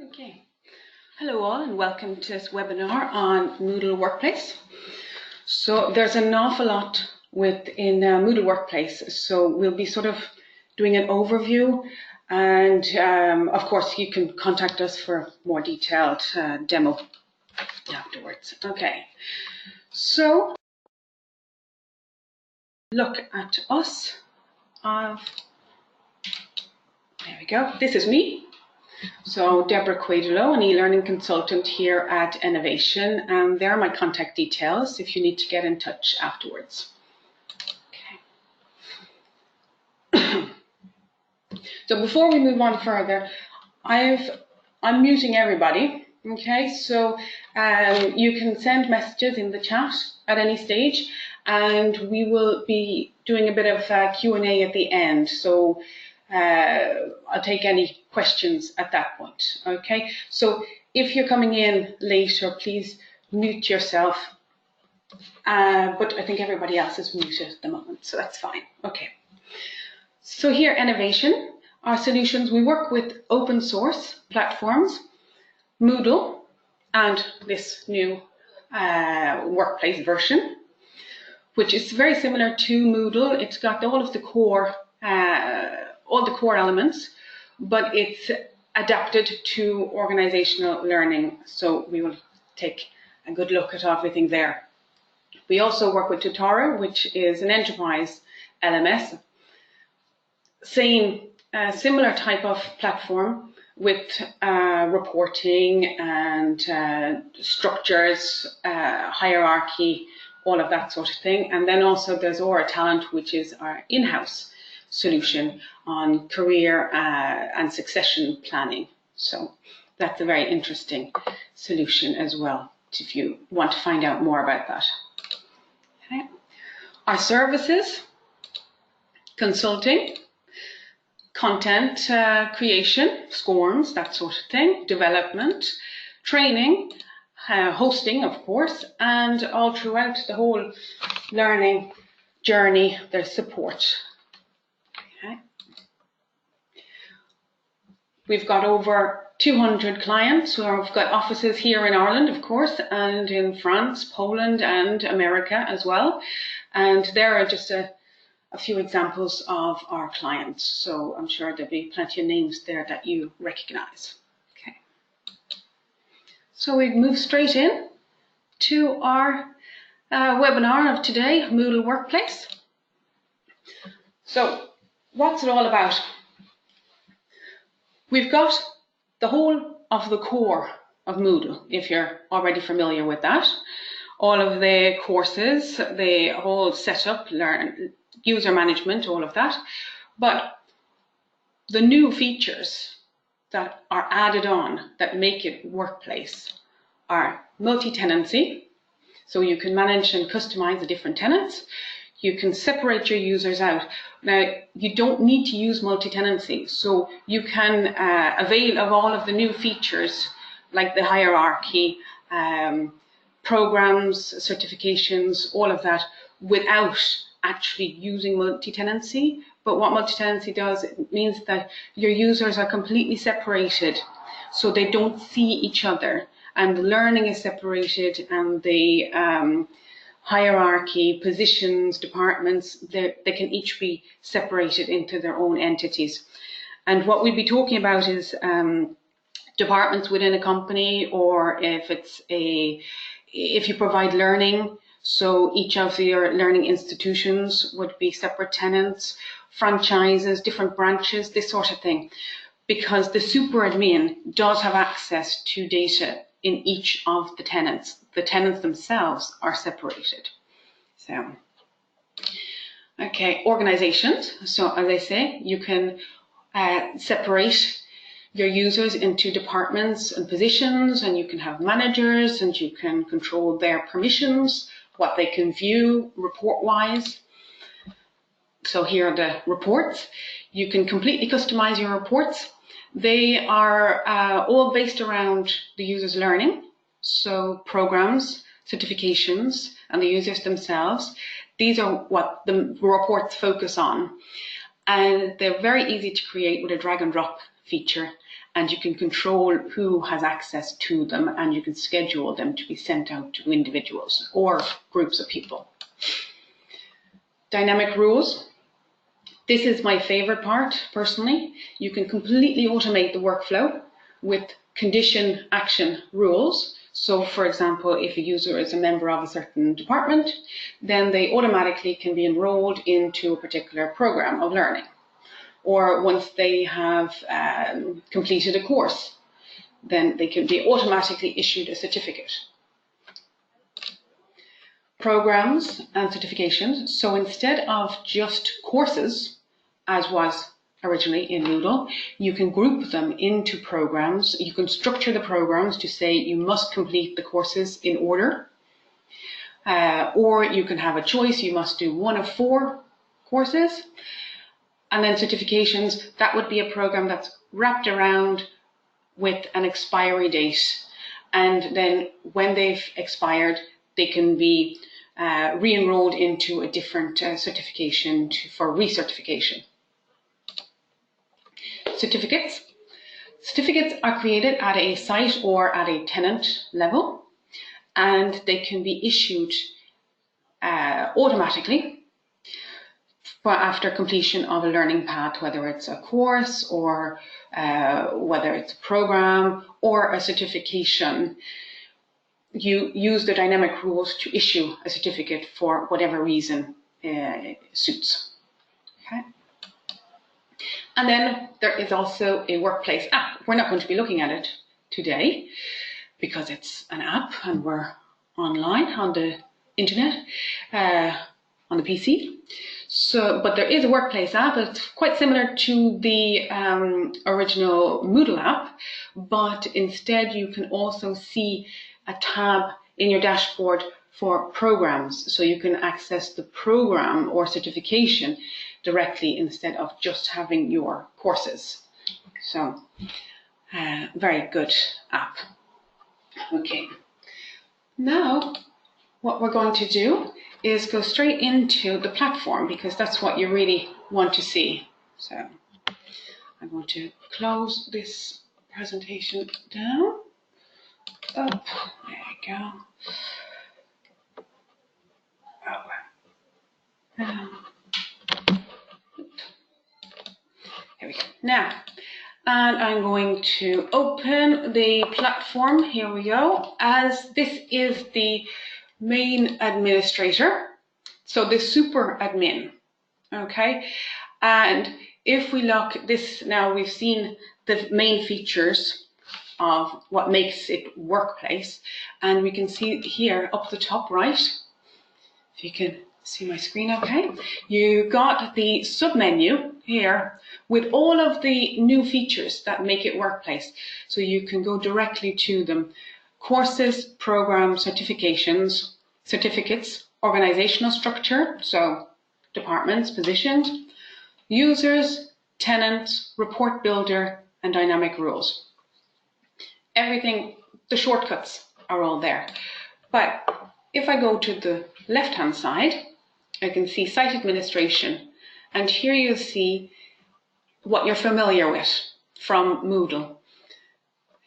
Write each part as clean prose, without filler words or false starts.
Okay, hello all and welcome to this webinar on Moodle Workplace. So there's an awful lot within Moodle Workplace, so we'll be sort of doing an overview, and of course you can contact us for more detailed demo afterwards. Okay, so look at us. There we go, this is me. So Deborah Quaidolo, an e-learning consultant here at Enovation, and there are my contact details if you need to get in touch afterwards. Okay. So before we move on further, I'm muting everybody. Okay, so you can send messages in the chat at any stage, and we will be doing a bit of Q&A at the end. So I'll take any questions at that point. Okay, so if you're coming in later, please mute yourself. But I think everybody else is muted at the moment, so that's fine. Okay. So here, Enovation, our solutions, we work with open source platforms, Moodle, and this new workplace version, which is very similar to Moodle. It's got all the core elements, but it's adapted to organizational learning. So we will take a good look at everything there. We also work with Tutora, which is an enterprise LMS. Same similar type of platform with reporting and structures, hierarchy, all of that sort of thing. And then also there's Aura Talent, which is our in-house solution on career and succession planning. So that's a very interesting solution as well, if you want to find out more about that. Okay. Our services, consulting, content creation, SCORMs, that sort of thing, development, training, hosting, of course, and all throughout the whole learning journey, there's support. Okay. We've got over 200 clients. We've got offices here in Ireland, of course, and in France, Poland, and America as well. And there are just a few examples of our clients. So I'm sure there'll be plenty of names there that you recognize. Okay. So we move straight in to our webinar of today, Moodle Workplace. So what's it all about? We've got the whole of the core of Moodle, if you're already familiar with that. All of the courses, the whole setup, user management, all of that. But the new features that are added on that make it workplace are multi-tenancy. So you can manage and customize the different tenants. You can separate your users out. Now, you don't need to use multi-tenancy, so you can avail of all of the new features like the hierarchy, programs, certifications, all of that without actually using multi-tenancy. But what multi-tenancy does, it means that your users are completely separated, so they don't see each other, and the learning is separated, and the hierarchy, positions, departments, they can each be separated into their own entities. And what we'll be talking about is departments within a company, or if you provide learning, so each of your learning institutions would be separate tenants, franchises, different branches, this sort of thing, because the super admin does have access to data in each of the tenants. The tenants themselves are separated. So, okay, organizations. So as I say, you can separate your users into departments and positions, and you can have managers, and you can control their permissions, what they can view report-wise. So here are the reports. You can completely customize your reports. They are all based around the user's learning. So programs, certifications, and the users themselves. These are what the reports focus on. And they're very easy to create with a drag and drop feature, and you can control who has access to them, and you can schedule them to be sent out to individuals or groups of people. Dynamic rules. This is my favorite part, personally. You can completely automate the workflow with condition action rules. So, for example, if a user is a member of a certain department, then they automatically can be enrolled into a particular program of learning. Or once they have completed a course, then they can be automatically issued a certificate. Programs and certifications. So instead of just courses, as was originally in Moodle, you can group them into programs. You can structure the programs to say you must complete the courses in order. Or you can have a choice, you must do one of 4 courses. And then certifications, that would be a program that's wrapped around with an expiry date. And then when they've expired, they can be re-enrolled into a different certification for recertification. Certificates. Certificates are created at a site or at a tenant level, and they can be issued automatically after completion of a learning path, whether it's a course or whether it's a program or a certification. You use the dynamic rules to issue a certificate for whatever reason suits. Okay. And then there is also a workplace app. We're not going to be looking at it today because it's an app and we're online on the internet, on the PC. So, but there is a workplace app. It's quite similar to the original Moodle app, but instead you can also see a tab in your dashboard for programs. So you can access the program or certification directly instead of just having your courses. So, very good app. Okay. Now, what we're going to do is go straight into the platform because that's what you really want to see. So I'm going to close this presentation down. Up. There we go. Here we go. Now, and I'm going to open the platform. Here we go. As this is the main administrator, so the super admin, okay? And if we look this, now we've seen the main features of what makes it workplace, and we can see here up the top right, if you can see my screen okay, you got the submenu here with all of the new features that make it workplace. So you can go directly to them. Courses, programs, certifications, certificates, organizational structure, so departments, positions, users, tenants, report builder, and dynamic rules. Everything, the shortcuts are all there. But if I go to the left-hand side, I can see site administration. And here you see what you're familiar with from Moodle.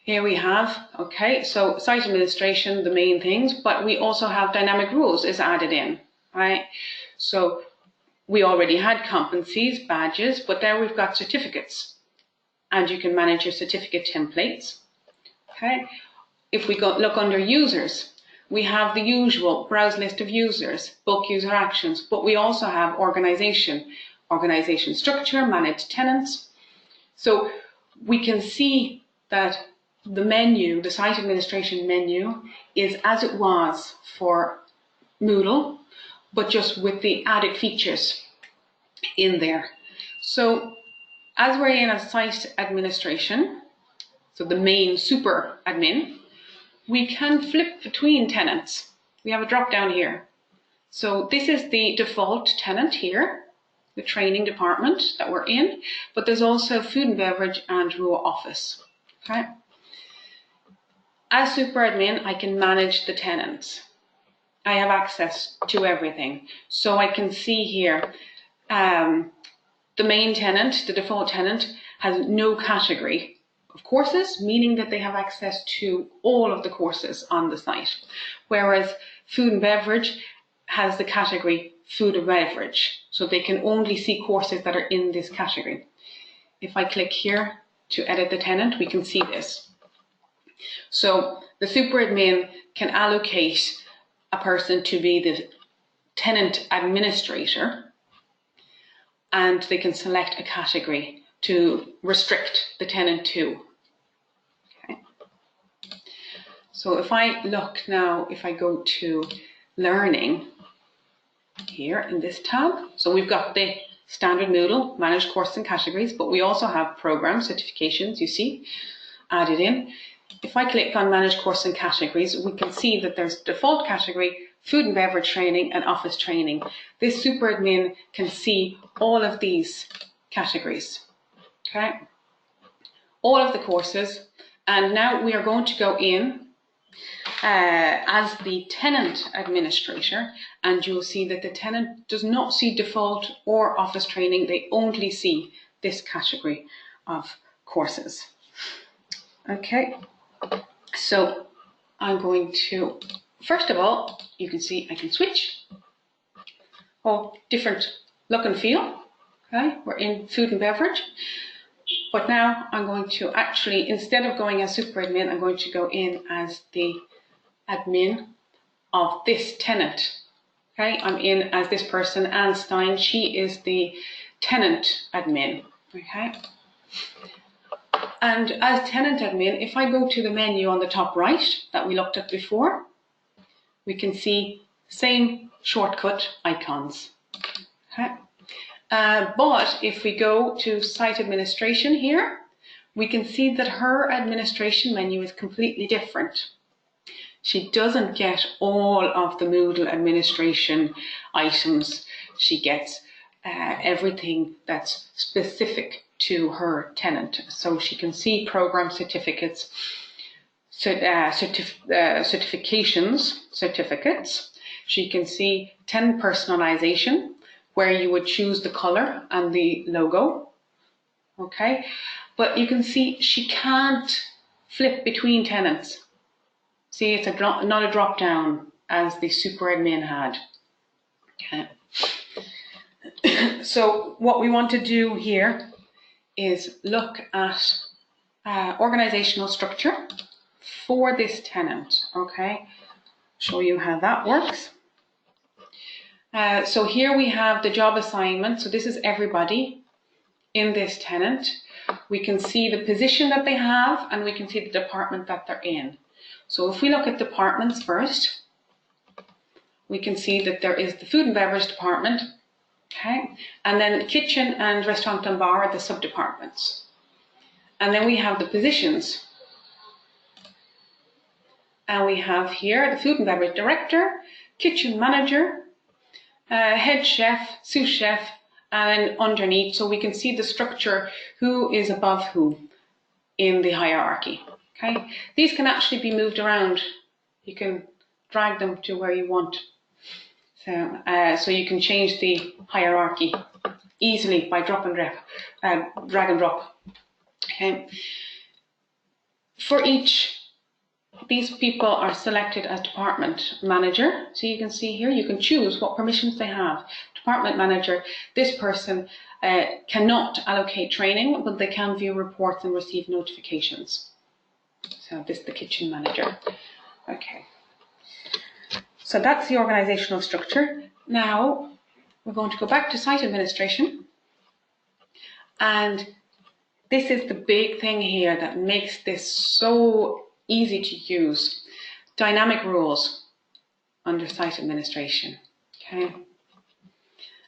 Here we have, okay, so site administration, the main things, but we also have dynamic rules is added in, right? So we already had competencies, badges, but there we've got certificates. And you can manage your certificate templates, okay? If we go look under users, we have the usual browse list of users, bulk user actions, but we also have organization structure, managed tenants. So we can see that the menu, the site administration menu, is as it was for Moodle, but just with the added features in there. So as we're in a site administration, so the main super admin, we can flip between tenants. We have a drop down here. So this is the default tenant here, the training department that we're in, but there's also food and beverage and raw office. Okay. As super admin, I can manage the tenants. I have access to everything. So I can see here the main tenant, the default tenant, has no category of courses, meaning that they have access to all of the courses on the site. Whereas food and beverage has the category food and beverage, so they can only see courses that are in this category. If I click here to edit the tenant, we can see this. So the super admin can allocate a person to be the tenant administrator, and they can select a category to restrict the tenant to. Okay. So if I look now, if I go to learning here in this tab, so we've got the standard Moodle, managed courses and categories, but we also have programs, certifications, you see, added in. If I click on managed courses and categories, we can see that there's default category, food and beverage training and office training. This super admin can see all of these categories, okay? All of the courses. And now we are going to go in as the tenant administrator, and you'll see that the tenant does not see default or office training. They only see this category of courses. Okay, so I'm going to, first of all, you can see I can switch. Oh, different look and feel. Okay, we're in food and beverage. But now I'm going to actually, instead of going as super admin, I'm going to go in as the admin of this tenant. Okay, I'm in as this person, Anne Stein. She is the tenant admin. Okay. And as tenant admin, if I go to the menu on the top right that we looked at before, we can see same shortcut icons. Okay. But if we go to site administration here, we can see that her administration menu is completely different. She doesn't get all of the Moodle administration items. She gets everything that's specific to her tenant. So she can see program certificates, certificates. She can see tenant personalization, where you would choose the color and the logo. Okay, but you can see she can't flip between tenants. See, it's not a drop down as the super admin had. Okay. So what we want to do here is look at organizational structure for this tenant. Okay, show you how that works. So here we have the job assignment. So this is everybody in this tenant. We can see the position that they have, and we can see the department that they're in. So if we look at departments first, we can see that there is the food and beverage department, okay, and then kitchen and restaurant and bar are the sub-departments. And then we have the positions. And we have here the food and beverage director, kitchen manager, head chef, sous chef, and underneath, so we can see the structure, who is above who in the hierarchy. Okay, these can actually be moved around. You can drag them to where you want. So you can change the hierarchy easily by drag and drop. Okay. For each, these people are selected as department manager. So you can see here, you can choose what permissions they have. Department manager, this person cannot allocate training, but they can view reports and receive notifications. So this is the kitchen manager. Okay. So that's the organizational structure. Now we're going to go back to site administration. And this is the big thing here that makes this so easy to use. Dynamic rules under site administration. Okay.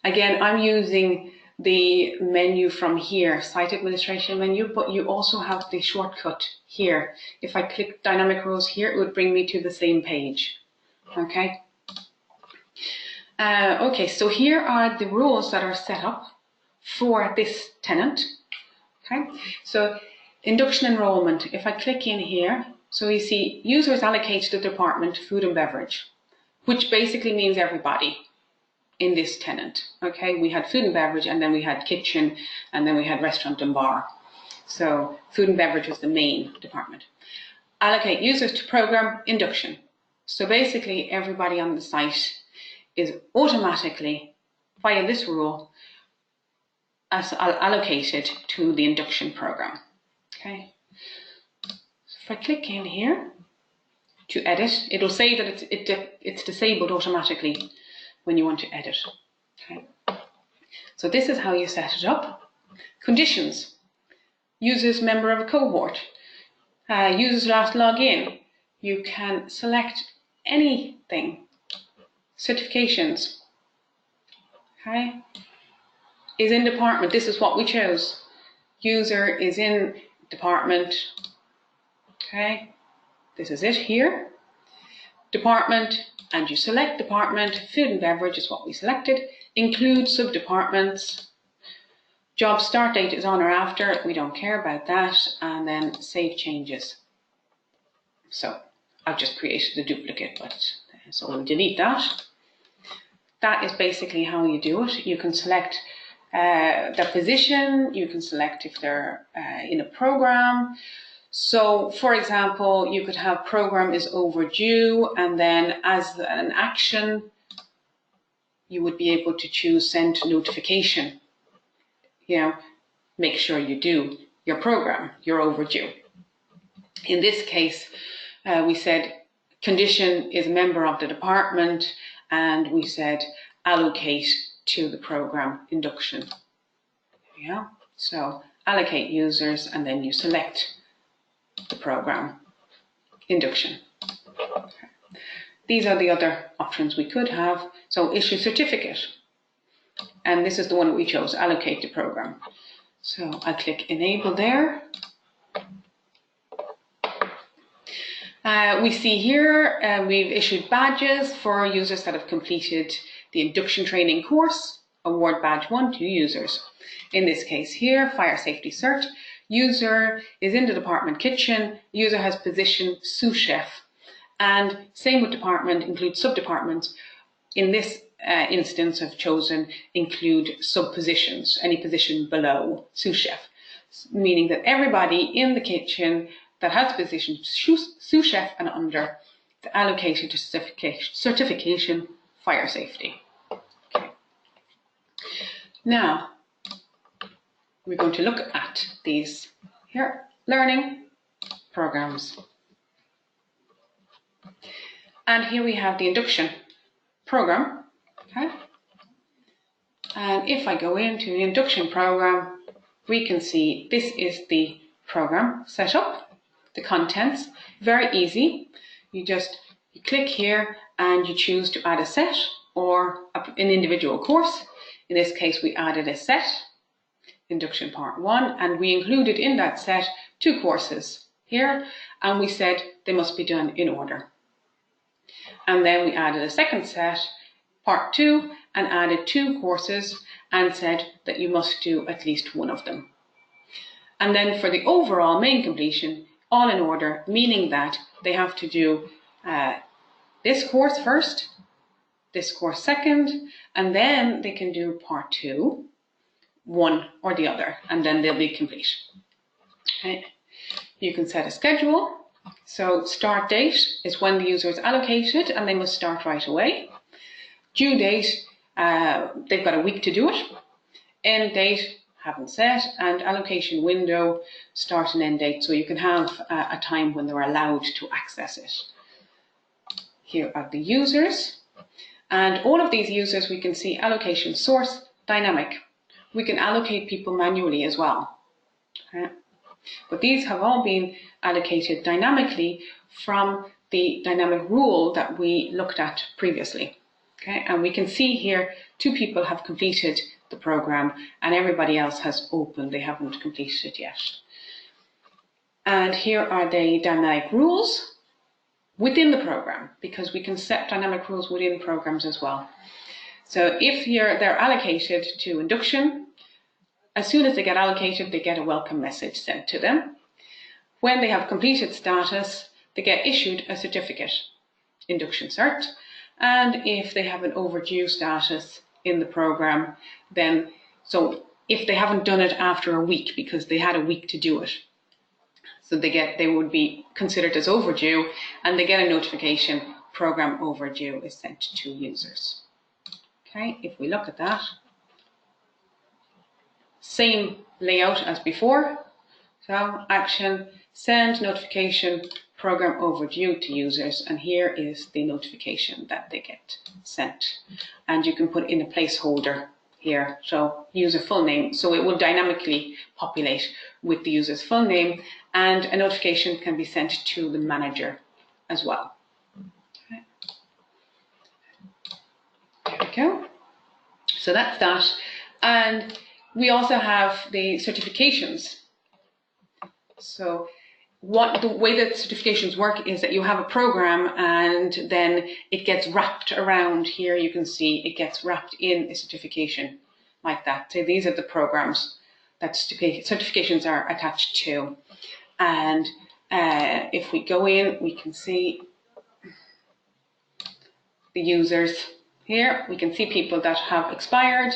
Again, I'm using the menu from here, site administration menu, but you also have the shortcut here. If I click dynamic rules here, it would bring me to the same page. Okay. Okay, so here are the rules that are set up for this tenant. Okay, so induction enrollment. If I click in here, so you see users allocated to the department food and beverage, which basically means everybody in this tenant. Okay, we had food and beverage, and then we had kitchen, and then we had restaurant and bar. So food and beverage was the main department. Allocate users to program induction. So basically everybody on the site is automatically, via this rule, allocated to the induction program. Okay. So if I click in here to edit, it'll say that it's disabled automatically when you want to edit. Okay. So this is how you set it up. Conditions. Users member of a cohort. Users last log in. You can select anything. Certifications. Okay. Is in department. This is what we chose. User is in department. Okay. This is it here. Department, and you select department. Food and beverage is what we selected. Include sub-departments. Job start date is on or after. We don't care about that. And then save changes. So I've just created a duplicate, so we'll delete that. That is basically how you do it. You can select their position. You can select if they're in a program. So, for example, you could have program is overdue, and then as an action, you would be able to choose send notification. You know, make sure you do your program, you're overdue. In this case, we said condition is a member of the department, and we said allocate to the program induction. Yeah, so allocate users, and then you select the program induction. Okay. These are the other options we could have. So issue certificate, and this is the one that we chose, allocate the program. So I click enable there. We see here we've issued badges for users that have completed the induction training course. Award badge 1 to users. In this case here, fire safety cert. User is in the department kitchen. User has position sous chef. And same with department, include sub-departments. In this instance, I've chosen include sub-positions, any position below sous chef, meaning that everybody in the kitchen that has position sous chef and under is allocated to certification fire safety. Okay. Now, we're going to look at these here, learning programs. And here we have the induction program. Okay. And if I go into the induction program, we can see this is the program setup, the contents, very easy. You click here and you choose to add a set or an individual course. In this case, we added a set. Induction part 1, and we included in that set 2 courses here, and we said they must be done in order. And then we added a second set, part 2, and added 2 courses and said that you must do at least one of them. And then for the overall main completion, all in order, meaning that they have to do this course first, this course second, and then they can do part 2, one or the other, and then they'll be complete. Okay. You can set a schedule. So start date is when the user is allocated and they must start right away. Due date, they've got a week to do it. End date, haven't set, and allocation window, start and end date, so you can have a time when they're allowed to access it. Here are the users, and all of these users we can see allocation source, dynamic. We can allocate people manually as well. Okay. But these have all been allocated dynamically from the dynamic rule that we looked at previously. Okay. And we can see here 2 people have completed the program and everybody else has opened, they haven't completed it yet. And here are the dynamic rules within the program, because we can set dynamic rules within programs as well. So if they're allocated to induction, as soon as they get allocated, they get a welcome message sent to them. When they have completed status, they get issued a certificate, induction cert. And if they have an overdue status in the program, then, so if they haven't done it after a week because they had a week to do it. So they would be considered as overdue, and they get a notification, program overdue is sent to users. Okay, if we look at that, same layout as before. So action, send notification, program overdue to users, and here is the notification that they get sent. And you can put in a placeholder here, so user full name, so it will dynamically populate with the user's full name, and a notification can be sent to the manager as well. Okay. There we go. So that's that. And we also have the certifications. So the way that certifications work is that you have a program and then it gets wrapped around here. You can see it gets wrapped in a certification like that. So these are the programs that certifications are attached to. And if we go in, we can see the users here. We can see people that have expired,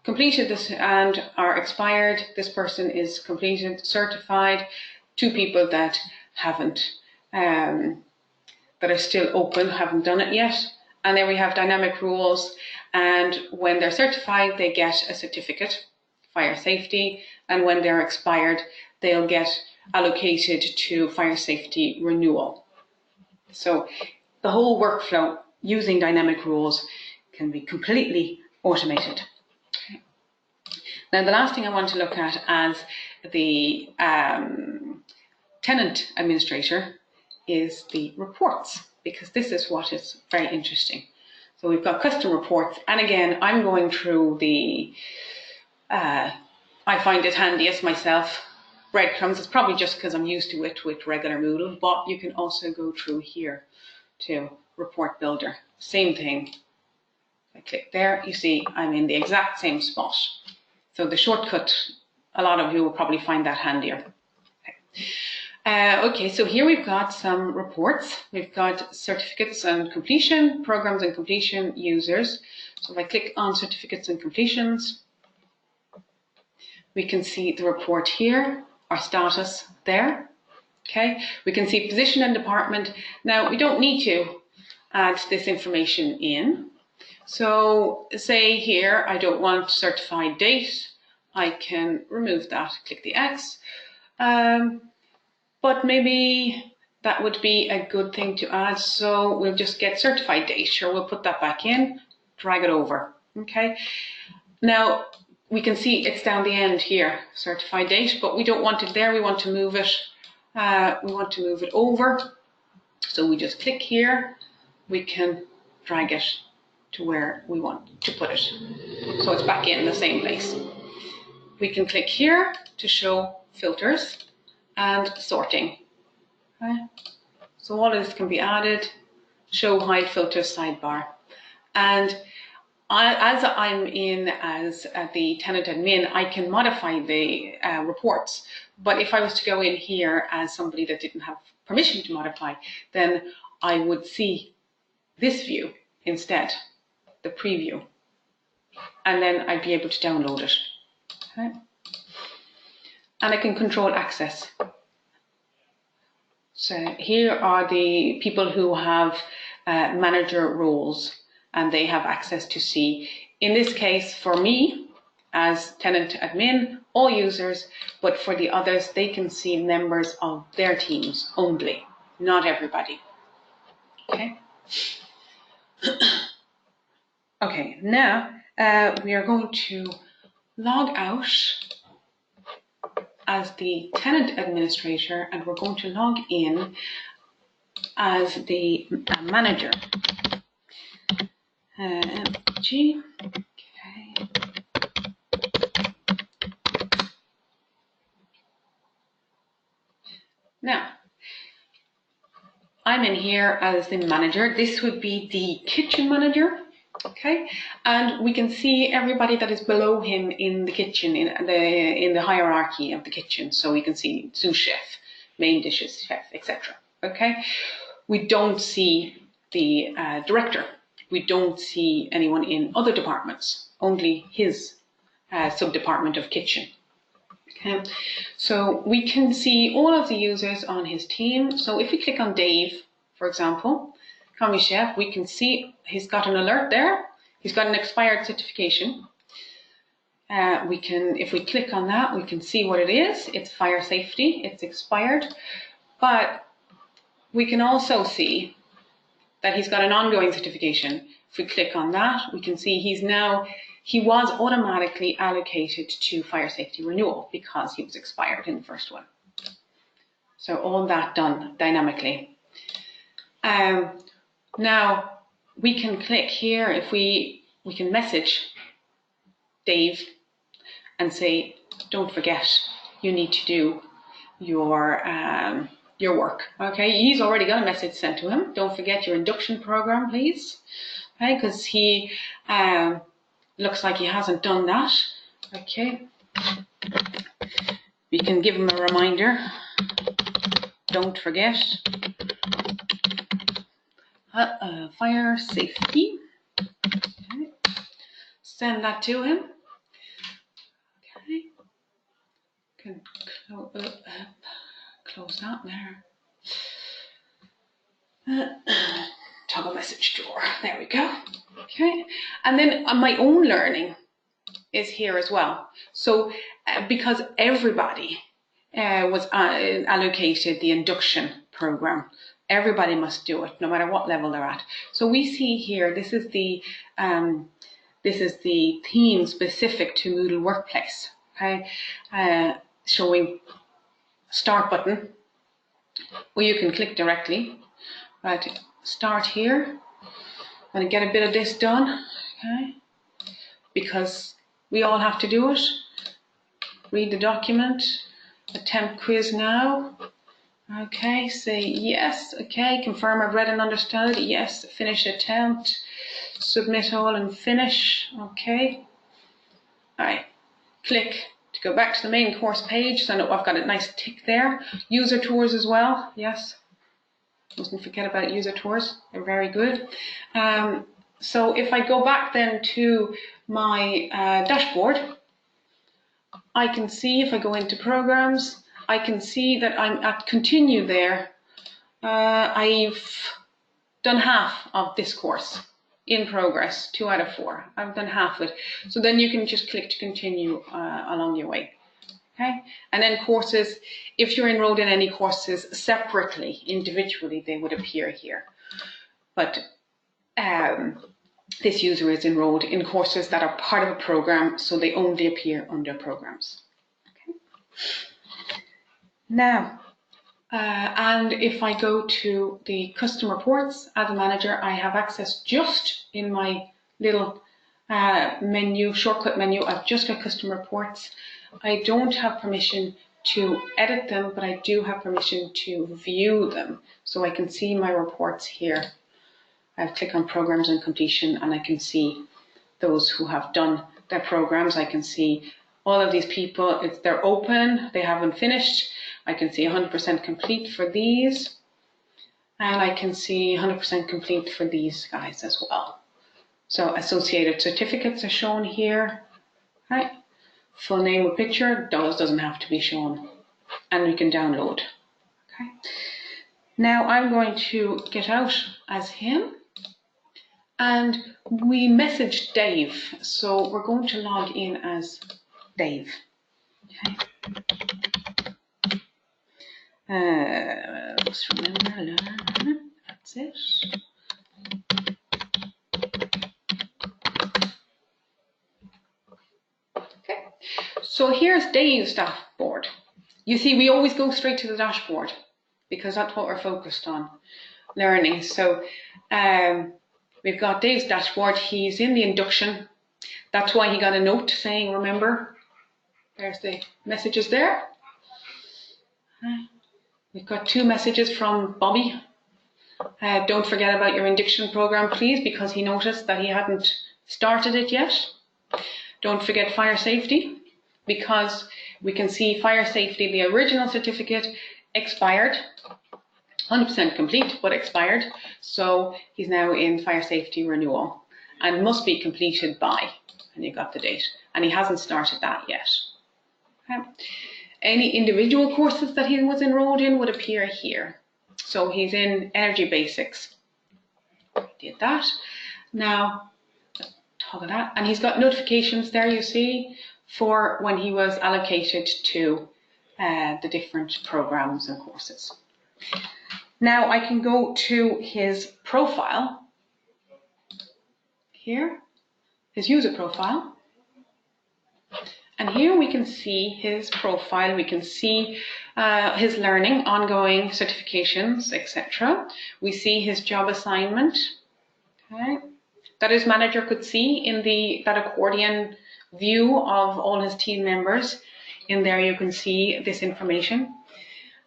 completed this and are expired. This person is completed, certified. 2 people that haven't, that are still open, haven't done it yet. And then we have dynamic rules, and when they're certified, they get a certificate, fire safety, and when they're expired, they'll get allocated to fire safety renewal. So the whole workflow using dynamic rules can be completely automated. Okay. Now the last thing I want to look at as the tenant administrator is the reports, because this is what is very interesting. So we've got custom reports, and again, I'm going through the, I find it handiest myself, breadcrumbs. It's probably just because I'm used to it with regular Moodle, but you can also go through here to report builder. Same thing. If I click there, you see I'm in the exact same spot. So the shortcut, a lot of you will probably find that handier. Okay, so here we've got some reports. We've got certificates and completion, programs and completion, users. So if I click on certificates and completions, we can see the report here, our status there. Okay, we can see position and department. Now we don't need to add this information in. So say here, I don't want certified date. I can remove that, click the X. But maybe that would be a good thing to add. So we'll just get certified date. Sure, we'll put that back in, drag it over. Okay. Now we can see it's down the end here, certified date, but we don't want it there. We want to move it. We want to move it over. So we just click here. We can drag it to where we want to put it. So it's back in the same place. We can click here to show filters and sorting. Okay. So all of this can be added, show, hide, filter, sidebar. And as I'm in as the tenant admin, I can modify the reports. But if I was to go in here as somebody that didn't have permission to modify, then I would see this view instead, the preview. And then I'd be able to download it. Okay. And I can control access. So here are the people who have manager roles, and they have access to see. In this case, for me, as tenant admin, all users, but for the others, they can see members of their teams only, not everybody. Okay. Okay, now we are going to log out as the tenant administrator, and we're going to log in as the manager. MG. Okay. Now, I'm in here as the manager. This would be the kitchen manager. Okay, and we can see everybody that is below him in the kitchen, in the hierarchy of the kitchen. So we can see sous chef, main dishes chef, etc. Okay, we don't see the director. We don't see anyone in other departments. Only his sub-department of kitchen. Okay, so we can see all of the users on his team. So if we click on Dave, for example, Commis Chef, we can see he's got an alert there. He's got an expired certification. If we click on that, we can see what it is. It's fire safety, it's expired. But we can also see that he's got an ongoing certification. If we click on that, we can see he was automatically allocated to fire safety renewal because he was expired in the first one. So all that done dynamically. Now we can click here, if we can message Dave and say, don't forget, you need to do your work. Okay, he's already got a message sent to him. Don't forget your induction program, please. Okay, because he looks like he hasn't done that. Okay, we can give him a reminder. Don't forget fire safety. Okay. Send that to him. Okay, can close that there. Toggle message drawer. There we go. Okay, and then my own learning is here as well. So because everybody was allocated the induction program, everybody must do it, no matter what level they're at. So we see here, this is the theme specific to Moodle Workplace. Okay, showing start button, where you can click directly. Right, start here. I'm going to get a bit of this done, okay? Because we all have to do it. Read the document. Attempt quiz now. Okay, say yes. Okay, confirm I've read and understood. Yes, finish attempt. Submit all and finish. Okay. All right, click to go back to the main course page. So I know I've got a nice tick there. User tours as well. Yes. Mustn't forget about user tours. They're very good. So if I go back then to my dashboard, I can see, if I go into programs, I can see that I'm at continue there. I've done half of this course in progress, 2 out of 4. I've done half of it. So then you can just click to continue along your way. Okay, and then courses, if you're enrolled in any courses separately, individually, they would appear here. But this user is enrolled in courses that are part of a program, so they only appear under programs. Okay. Now, and if I go to the custom reports, as a manager, I have access just in my little menu, shortcut menu. I've just got custom reports. I don't have permission to edit them, but I do have permission to view them. So I can see my reports here. I click on programs and completion, and I can see those who have done their programs. I can see all of these people, they're open, they haven't finished. I can see 100% complete for these. And I can see 100% complete for these guys as well. So associated certificates are shown here. Right. Full name with picture, doesn't have to be shown. And we can download. Okay. Now I'm going to get out as him. And we messaged Dave. So we're going to log in as Dave. Okay. Let's remember, learn. That's it. Okay. So here's Dave's dashboard. You see, we always go straight to the dashboard because that's what we're focused on, learning. So we've got Dave's dashboard. He's in the induction. That's why he got a note saying, remember, there's the messages there. We've got 2 messages from Bobby. Don't forget about your induction program, please, because he noticed that he hadn't started it yet. Don't forget fire safety, because we can see fire safety, the original certificate expired, 100% complete, but expired. So he's now in fire safety renewal and must be completed by. and you got the date. And he hasn't started that yet. Okay. Any individual courses that he was enrolled in would appear here. So he's in Energy Basics. Did that. Now, toggle that. And he's got notifications there, you see, for when he was allocated to the different programs and courses. Now I can go to his profile here, his user profile. And here we can see his profile, we can see his learning, ongoing certifications, etc. We see his job assignment, okay, that his manager could see in that accordion view of all his team members. In there you can see this information.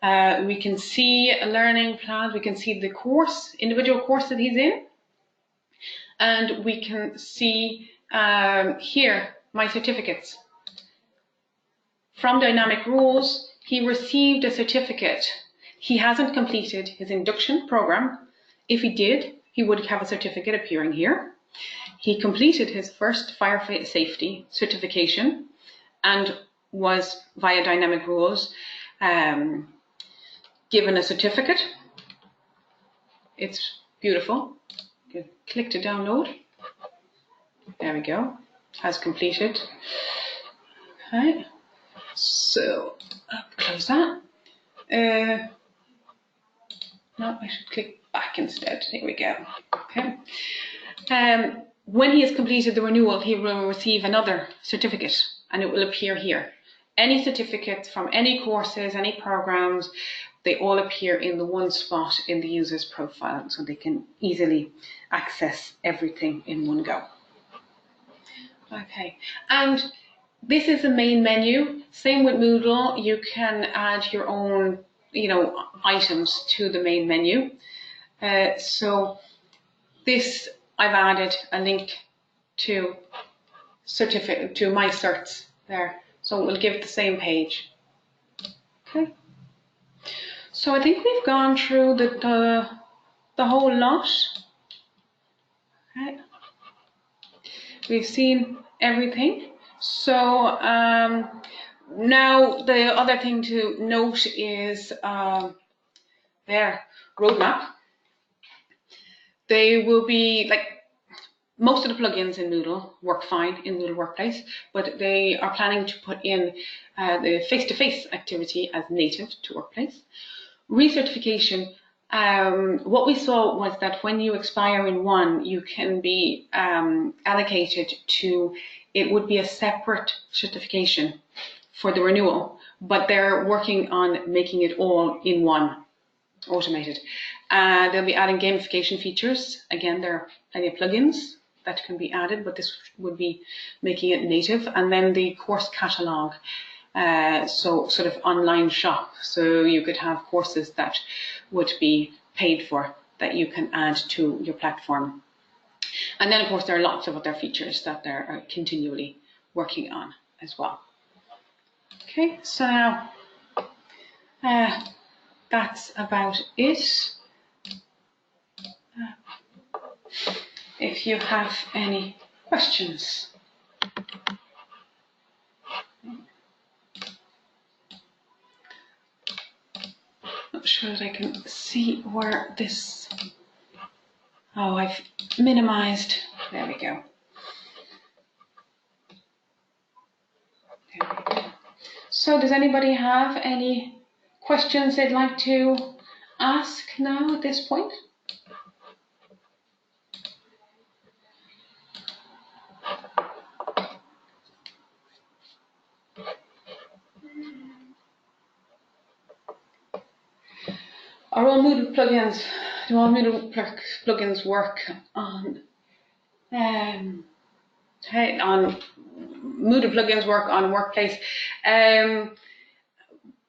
We can see learning plans, we can see the course, individual course that he's in. And we can see here, my certificates. From Dynamic Rules, he received a certificate. He hasn't completed his induction program. If he did, he would have a certificate appearing here. He completed his first fire safety certification and was, via Dynamic Rules, given a certificate. It's beautiful. Click to download. There we go. Has completed. Okay. So I'll close that. No, I should click back instead. Here we go. Okay. When he has completed the renewal, he will receive another certificate, and it will appear here. Any certificates from any courses, any programs, they all appear in the one spot in the user's profile, so they can easily access everything in one go. Okay, and this is the main menu. Same with Moodle, you can add your own, items to the main menu. So this, I've added a link to my certs there, so it will give the same page. Okay. So I think we've gone through the whole lot. Okay. We've seen everything. So now the other thing to note is their roadmap. They will be most of the plugins in Moodle work fine in Moodle Workplace, but they are planning to put in the face-to-face activity as native to Workplace. Recertification, what we saw was that when you expire in one, you can be allocated to, it would be a separate certification for the renewal, but they're working on making it all in one, automated. They'll be adding gamification features. Again, there are plenty of plugins that can be added, but this would be making it native. And then the course catalog, so sort of online shop. So you could have courses that would be paid for that you can add to your platform. And then, of course, there are lots of other features that they're continually working on as well. Okay, so now that's about it. If you have any questions. Not sure that I can see where this, oh, I've minimized, there we go. There we go. So does anybody have any questions they'd like to ask now at this point? Are all Moodle plugins, do all Moodle plugins work on Moodle plugins work on Workplace?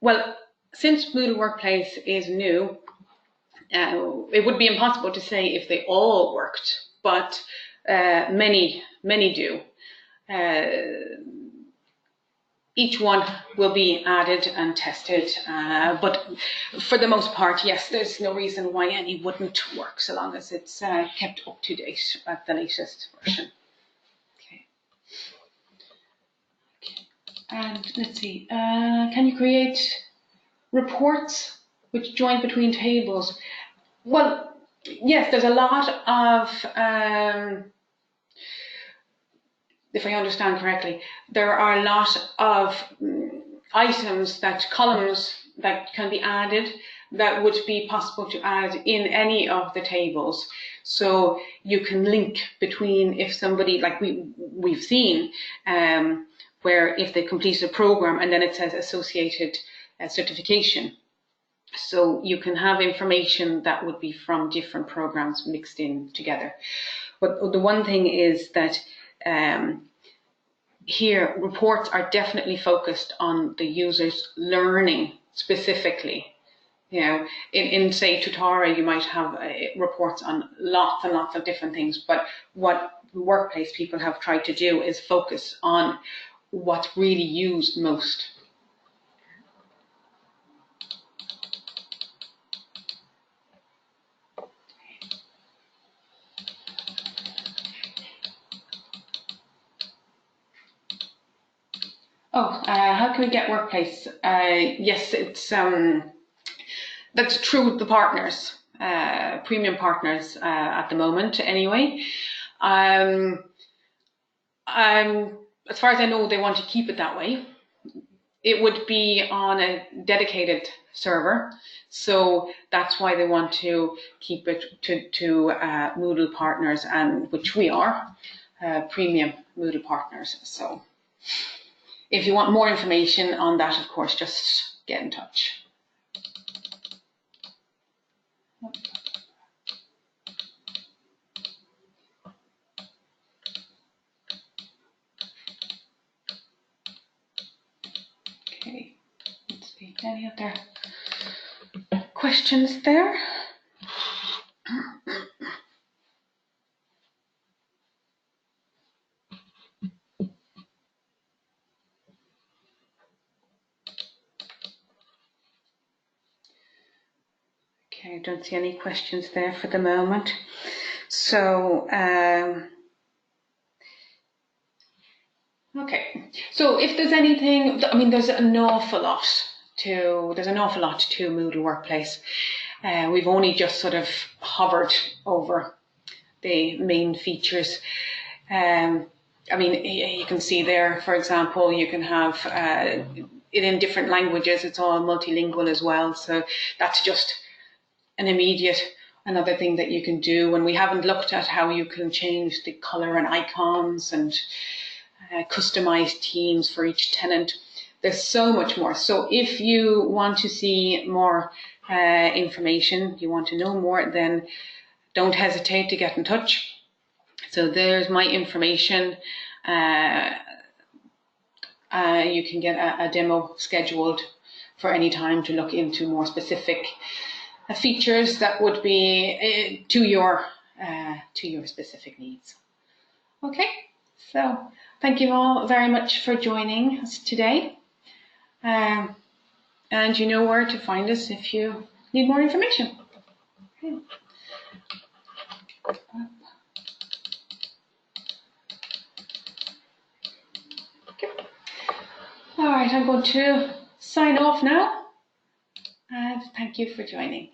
Well, since Moodle Workplace is new, it would be impossible to say if they all worked, but many do. Each one will be added and tested, but for the most part, yes, there's no reason why any wouldn't work so long as it's kept up to date at the latest version. Okay. And let's see, can you create reports which join between tables? Well, yes, there's a lot of, if I understand correctly, there are a lot of items, columns that can be added that would be possible to add in any of the tables. So you can link between, if somebody, like we've seen, where if they completed a program and then it says associated certification. So you can have information that would be from different programs mixed in together. But the one thing is that here reports are definitely focused on the users learning specifically. You know, in say Tutara, you might have reports on lots and lots of different things, but what workplace people have tried to do is focus on what's really used most. How can we get Workplace? Yes, it's that's true with the partners, premium partners at the moment anyway. As far as I know, they want to keep it that way. It would be on a dedicated server, so that's why they want to keep it to Moodle partners, and which we are, premium Moodle partners. So if you want more information on that, of course, just get in touch. Okay, let's see, any other questions there? Okay, I don't see any questions there for the moment. So, okay. So if there's anything, I mean, there's an awful lot to Moodle Workplace. We've only just sort of hovered over the main features. I mean, you can see there, for example, you can have it in different languages. It's all multilingual as well. So that's just another thing that you can do. And we haven't looked at how you can change the color and icons and customize themes for each tenant. There's so much more. So if you want to see more information, you want to know more, then don't hesitate to get in touch. So there's my information. You can get a demo scheduled for any time to look into more specific features that would be to your specific needs. Okay, so thank you all very much for joining us today. And you know where to find us if you need more information. Okay. All right, I'm going to sign off now. And thank you for joining.